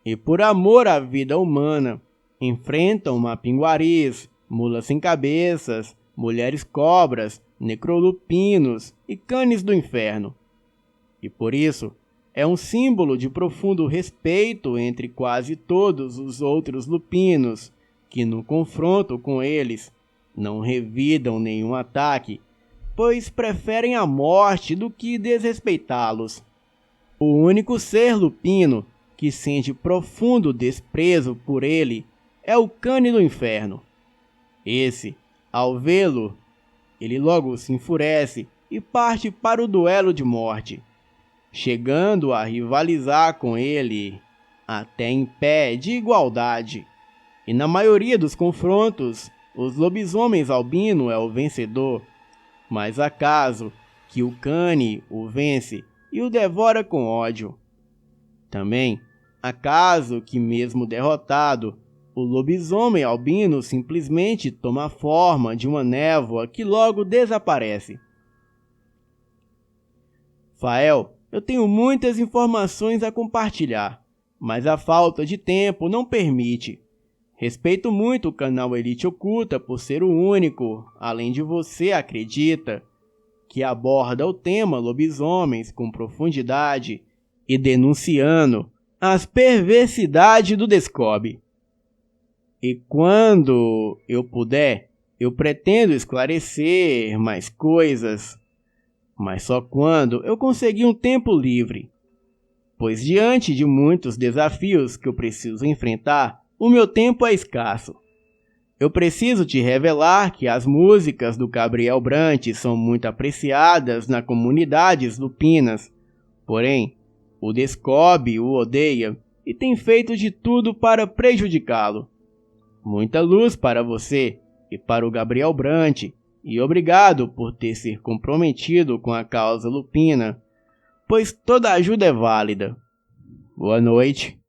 E por amor à vida humana, enfrentam mapinguaris, mulas sem cabeças, mulheres cobras, necrolupinos e canes do inferno. E por isso, é um símbolo de profundo respeito entre quase todos os outros lupinos, que no confronto com eles não revidam nenhum ataque, pois preferem a morte do que desrespeitá-los. O único ser lupino que sente profundo desprezo por ele é o cane do inferno. Esse, ao vê-lo, ele logo se enfurece e parte para o duelo de morte, chegando a rivalizar com ele até em pé de igualdade. E na maioria dos confrontos, os lobisomens albino é o vencedor, mas há caso que o cane o vence e o devora com ódio. Também há caso que, mesmo derrotado, o lobisomem albino simplesmente toma a forma de uma névoa que logo desaparece. Fael, eu tenho muitas informações a compartilhar, mas a falta de tempo não permite. Respeito muito o canal Elite Oculta por ser o único, além de você, acredita, que aborda o tema lobisomens com profundidade e denunciando as perversidades do Descobre. E quando eu puder, eu pretendo esclarecer mais coisas, mas só quando eu conseguir um tempo livre, pois diante de muitos desafios que eu preciso enfrentar, o meu tempo é escasso. Eu preciso te revelar que as músicas do Gabriel Brant são muito apreciadas nas comunidades lupinas, porém, o Descobre o odeia e tem feito de tudo para prejudicá-lo. Muita luz para você e para o Gabriel Brant, e obrigado por ter se comprometido com a causa lupina, pois toda ajuda é válida. Boa noite.